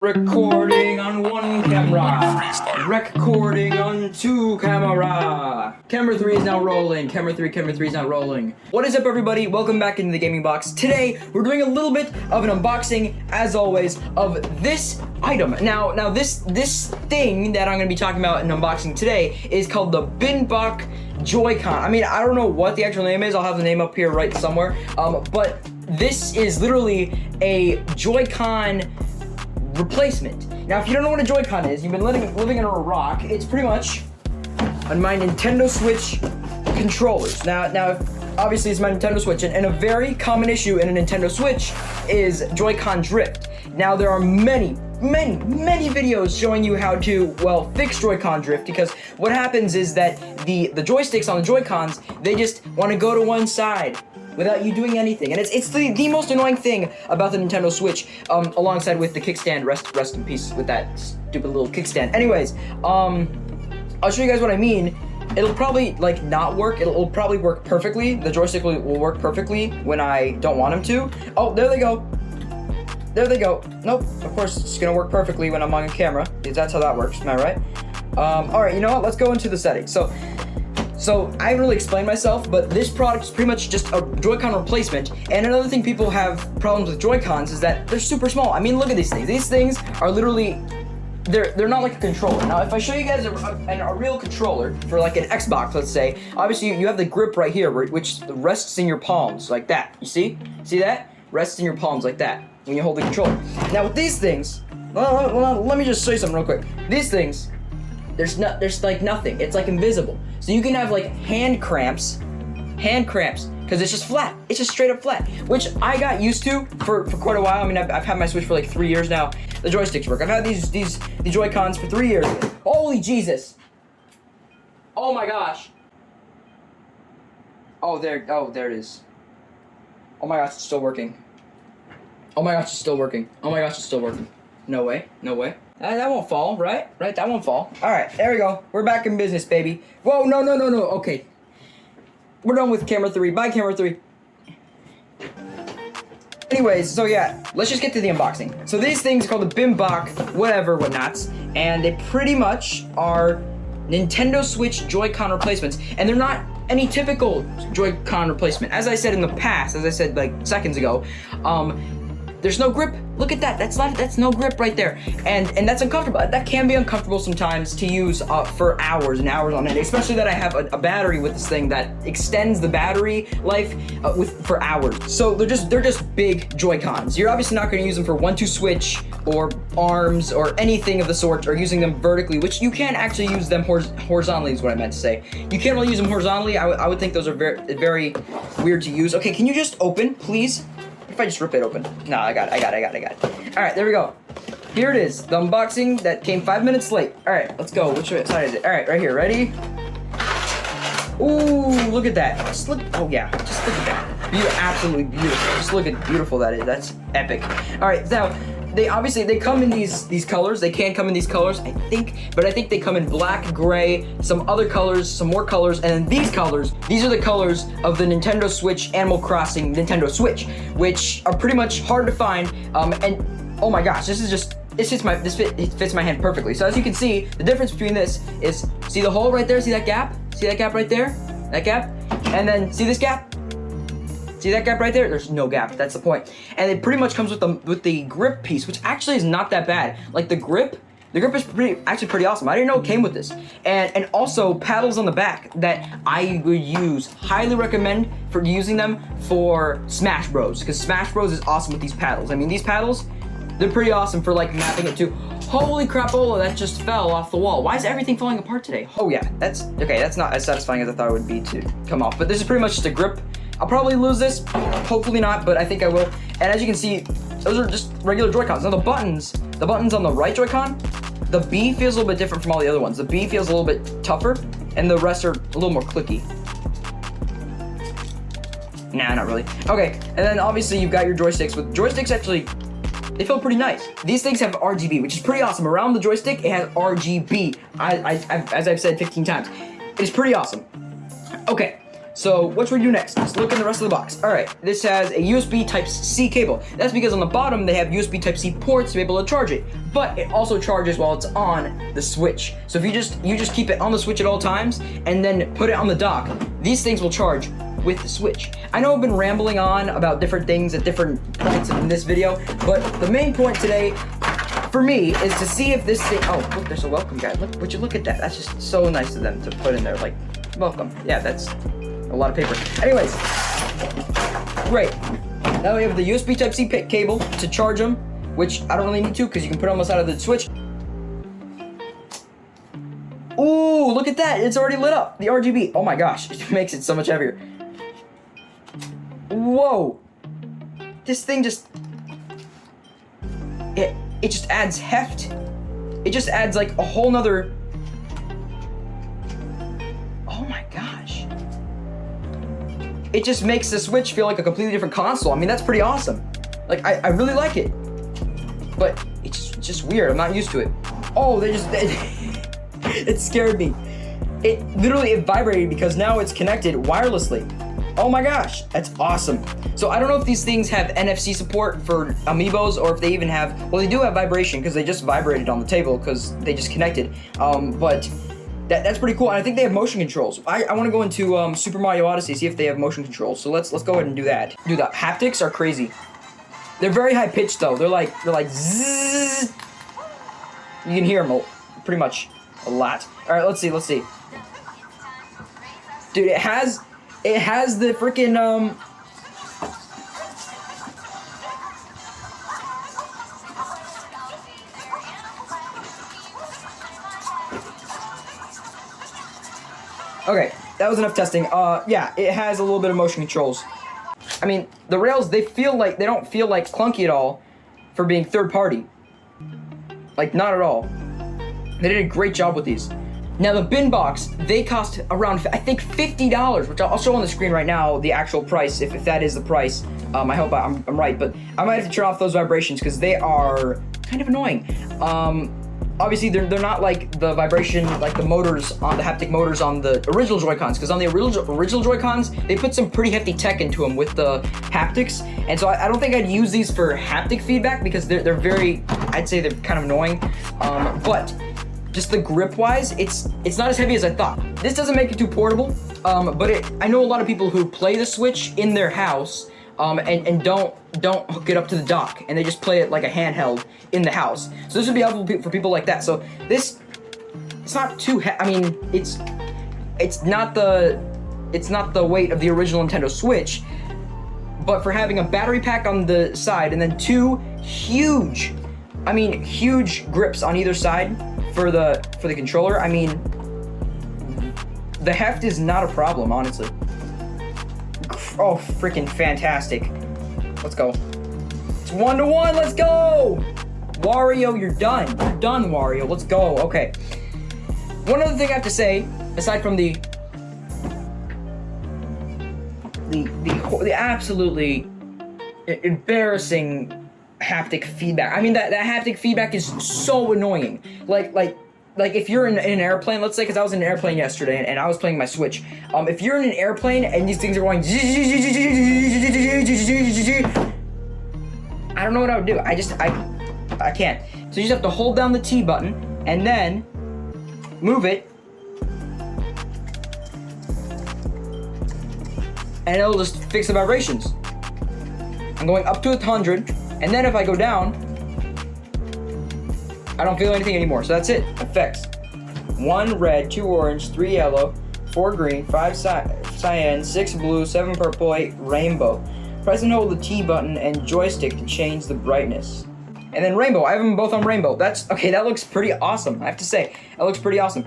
Recording on one camera. Recording on two camera. Camera 3 is now rolling. Camera 3 is now rolling. What is up, everybody? Welcome back into the gaming box. Today, we're doing a little bit of an unboxing, as always, of this item. Now this thing that I'm gonna be talking about and unboxing today is called the Binbok Joy-Con. I mean, I don't know what the actual name is. I'll have the name up here right somewhere. But this is literally a Joy-Con replacement. Now, if you don't know what a Joy-Con is, you've been living under a rock. It's pretty much on my Nintendo Switch controllers. Now, obviously it's my Nintendo Switch, and a very common issue in a Nintendo Switch is Joy-Con drift. Now, there are many videos showing you how to, well, fix Joy-Con drift, because what happens is that the joysticks on the Joy-Cons, they just want to go to one side without you doing anything. And it's the most annoying thing about the Nintendo Switch, alongside with the kickstand. Rest in peace with that stupid little kickstand. Anyways, I'll show you guys what I mean. It'll probably, like, not work. It'll probably work perfectly. The joystick will work perfectly when I don't want them to. Oh, there they go. There they go. Nope, of course it's gonna work perfectly when I'm on camera, because that's how that works, am I right? Alright, you know what? Let's go into the settings. So I haven't really explained myself, but this product is pretty much just a Joy-Con replacement. And another thing people have problems with Joy-Cons is that they're super small. I mean, look at these things. These things are literally, they're not like a controller. Now, if I show you guys a real controller for like an Xbox, let's say, obviously you have the grip right here, which rests in your palms like that. You see? See that? Rests in your palms like that when you hold the controller. Now with these things, well, let me just show you something real quick. These things, there's like nothing. It's like invisible. So you can have like hand cramps, because it's just flat. It's just straight up flat, which I got used to for quite a while. I mean, I've had my Switch for like 3 years now. The joysticks work. I've had the Joy-Cons for 3 years. Holy Jesus! Oh my gosh! Oh there it is. Oh my gosh, it's still working. Oh my gosh, it's still working. Oh my gosh, it's still working. No way, no way. That won't fall, right? Right, that won't fall. All right, there we go. We're back in business, baby. Whoa, no. Okay. We're done with camera 3. Bye, camera 3. Anyways, so yeah, let's just get to the unboxing. So these things are called the Binbok whatnots, and they pretty much are Nintendo Switch Joy-Con replacements, and they're not any typical Joy-Con replacement. As I said in the past, as I said like seconds ago, there's no grip. Look at that. That's no grip right there, and that's uncomfortable. That can be uncomfortable sometimes to use for hours and hours on end. Especially that I have a battery with this thing that extends the battery life for hours. So they're just big Joy-Cons. You're obviously not going to use them for 1-2 switch or arms or anything of the sort, or using them vertically, which you can actually use them horizontally. Is what I meant to say. You can't really use them horizontally. I would think those are very weird to use. Okay, can you just open, please? If I just rip it open. No, I got it. All right, there we go. Here it is, the unboxing that came 5 minutes late. All right, let's go. Which side is it? All right, right here. Ready? Ooh, look at that. Just look. Oh yeah, just look at that. Absolutely beautiful. Just look at beautiful that is. That's epic. All right, now they come in these colors. They can come in these colors, I think, but I think they come in black, gray, some other colors, some more colors, and then these colors. These are the colors of the Nintendo Switch Animal Crossing Nintendo Switch, which are pretty much hard to find. And oh my gosh, it fits my hand perfectly. So as you can see, the difference between this is, see the hole right there? See that gap? See that gap right there? That gap? And then see this gap? See that gap right there? There's no gap. That's the point. And it pretty much comes with the grip piece, which actually is not that bad. Like the grip is actually pretty awesome. I didn't know it came with this. And also paddles on the back that I would use. Highly recommend for using them for Smash Bros, because Smash Bros is awesome with these paddles. I mean, these paddles, they're pretty awesome for like mapping it to. Holy crapola, that just fell off the wall. Why is everything falling apart today? Oh yeah, that's okay. That's not as satisfying as I thought it would be to come off. But this is pretty much just a grip. I'll probably lose this, hopefully not, but I think I will. And as you can see, those are just regular Joy-Cons. Now the buttons on the right Joy-Con, the B feels a little bit different from all the other ones. The B feels a little bit tougher, and the rest are a little more clicky. Nah, not really. Okay, and then obviously you've got your joysticks. With joysticks, actually, they feel pretty nice. These things have RGB, which is pretty awesome. Around the joystick, it has RGB. As I've said 15 times. It's pretty awesome. Okay. So what should we do next? Let's look in the rest of the box. All right, this has a USB Type-C cable. That's because on the bottom they have USB Type-C ports to be able to charge it, but it also charges while it's on the Switch. So if you just keep it on the Switch at all times and then put it on the dock, these things will charge with the Switch. I know I've been rambling on about different things at different points in this video, but the main point today for me is to see if this thing, oh, look, there's a welcome guide. Would you look at that? That's just so nice of them to put in there, like, welcome. Yeah, that's a lot of paper. Anyways, great. Now we have the USB Type-C cable to charge them, which I don't really need to because you can put it on the side of the Switch. Ooh, look at that. It's already lit up. The RGB. Oh my gosh, it makes it so much heavier. Whoa. This thing just... It just adds heft. It just adds like a whole nother... Oh my gosh. It just makes the Switch feel like a completely different console. I mean, that's pretty awesome. Like, I really like it. But it's just weird. I'm not used to it. Oh, it scared me. It vibrated because now it's connected wirelessly. Oh my gosh, that's awesome. So I don't know if these things have NFC support for Amiibos or if they even have, well, they do have vibration because they just vibrated on the table because they just connected. But that's pretty cool. And I think they have motion controls. I want to go into Super Mario Odyssey, see if they have motion controls. So let's go ahead and do that. Dude, the haptics are crazy. They're very high pitched though. They're like zzz. You can hear them pretty much a lot. All right, let's see. Dude, it has the freaking Okay, that was enough testing. Yeah, it has a little bit of motion controls. I mean, the rails, they don't feel like clunky at all for being third party. Like, not at all. They did a great job with these. Now the Binboks, they cost around, I think, $50, which I'll show on the screen right now, the actual price, if that is the price. I hope I'm right, but I might have to turn off those vibrations because they are kind of annoying. Obviously, they're not like the vibration, like the motors, on the haptic motors on the original Joy-Cons, because on the original Joy-Cons, they put some pretty hefty tech into them with the haptics, and so I don't think I'd use these for haptic feedback because they're very, I'd say they're kind of annoying, but just the grip-wise, it's not as heavy as I thought. This doesn't make it too portable, but I know a lot of people who play the Switch in their house, and don't hook it up to the dock, and they just play it like a handheld in the house. So this would be helpful for people like that. So this, it's not too I mean, it's not the weight of the original Nintendo Switch, but for having a battery pack on the side and then two huge grips on either side for the controller, I mean, the heft is not a problem, honestly. Oh, freaking fantastic. Let's go. It's 1-to-1, let's go! Wario, you're done. You're done, Wario, let's go. Okay. One other thing I have to say, aside from the absolutely embarrassing haptic feedback. I mean, that haptic feedback is so annoying. Like if you're in an airplane, let's say, because I was in an airplane yesterday and I was playing my Switch. If you're in an airplane and these things are going, I don't know what I would do. I can't. So you just have to hold down the T button and then move it, and it'll just fix the vibrations. I'm going up to 100, and then if I go down, I don't feel anything anymore. So that's it. Effects: 1 red, 2 orange, 3 yellow, 4 green, 5 cyan, 6 blue, 7 purple, 8 rainbow. Press and hold the T button and joystick to change the brightness. And then rainbow. I have them both on rainbow. That's okay. That looks pretty awesome. I have to say, that looks pretty awesome.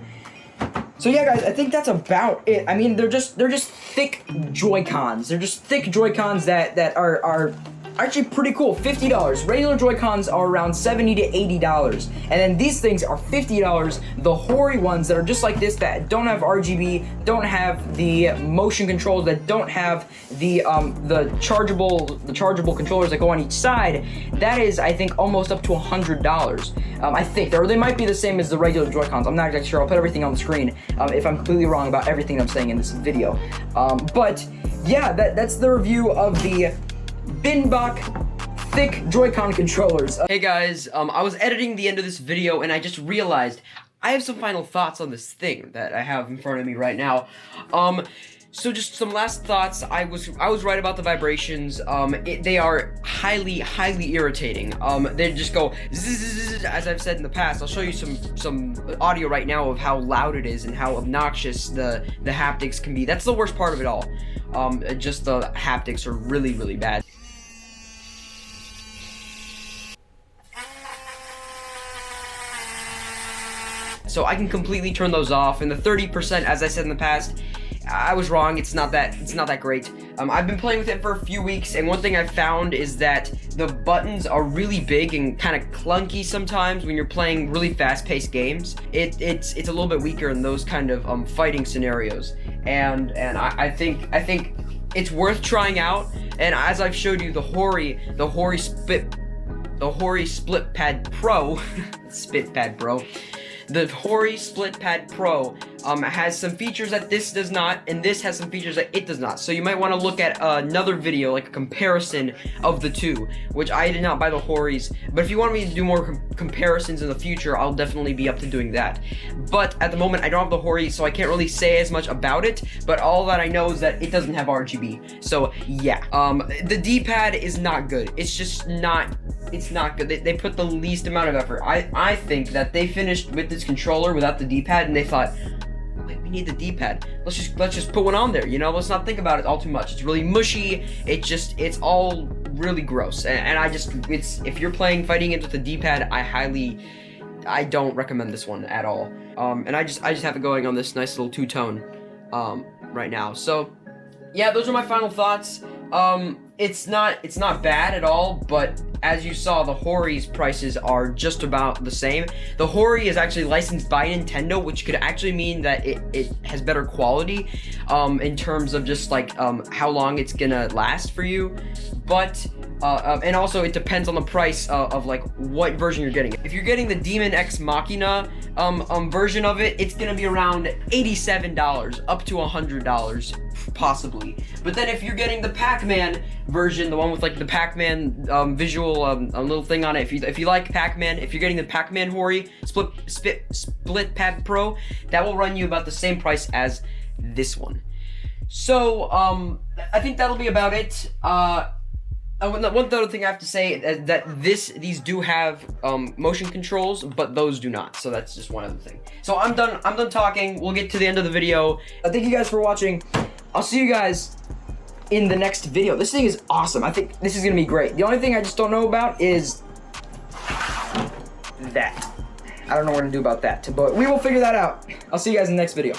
So yeah, guys, I think that's about it. I mean, they're just thick Joy-Cons. They're just thick Joy-Cons that are actually pretty cool, $50. Regular Joy-Cons are around $70 to $80. And then these things are $50. The Hori ones that are just like this, that don't have RGB, don't have the motion controls, that don't have the chargeable controllers that go on each side, that is, I think, almost up to $100. I think, or they might be the same as the regular Joy-Cons. I'm not exactly sure. I'll put everything on the screen if I'm completely wrong about everything I'm saying in this video. But yeah, that's the review of the Binbok thick Joy-Con controllers. Hey guys, I was editing the end of this video and I just realized I have some final thoughts on this thing that I have in front of me right now. So just some last thoughts. I was right about the vibrations. They are highly irritating. They just go zzz, as I've said in the past. I'll show you some audio right now of how loud it is and how obnoxious the haptics can be. That's the worst part of it all. Just the haptics are really bad. So I can completely turn those off, and the 30%, as I said in the past, I was wrong. It's not that great. I've been playing with it for a few weeks, and one thing I've found is that the buttons are really big and kind of clunky sometimes when you're playing really fast-paced games. It's a little bit weaker in those kind of fighting scenarios, and I think it's worth trying out. And as I've showed you, the Hori Split Pad Pro, Spit Pad Pro. The Hori Split Pad Pro has some features that this does not, and this has some features that it does not. So you might want to look at another video, like a comparison of the two, which I did not buy the Horis. But if you want me to do more comparisons in the future, I'll definitely be up to doing that. But at the moment, I don't have the Hori, so I can't really say as much about it. But all that I know is that it doesn't have RGB. So yeah, the D-pad is not good. It's just not. It's not good. They put the least amount of effort. I think that they finished with this controller without the D-pad, and they thought, wait, we need the D-pad. Let's just put one on there. You know, let's not think about it all too much. It's really mushy. It's all really gross. And if you're playing fighting games with the D-pad, I don't recommend this one at all. And I just have it going on this nice little two-tone right now. So yeah, those are my final thoughts. It's not bad at all, but as you saw, the Hori's prices are just about the same. The Hori is actually licensed by Nintendo, which could actually mean that it has better quality in terms of just like how long it's gonna last for you. But and also it depends on the price of like what version you're getting. If you're getting the Demon X Machina version of it, it's gonna be around $87 up to $100 possibly. But then if you're getting the Pac-Man version, the one with like the Pac-Man visual little thing on it, if you like Pac-Man, if you're getting the Pac-Man Hori Split Pad Pro, that will run you about the same price as this one. So I think that'll be about it. One other thing I have to say is that these do have motion controls, but those do not. So that's just one other thing. So I'm done talking. We'll get to the end of the video. Thank you guys for watching. I'll see you guys in the next video. This thing is awesome. I think this is gonna be great. The only thing I just don't know about is that. I don't know what to do about that, but we will figure that out. I'll see you guys in the next video.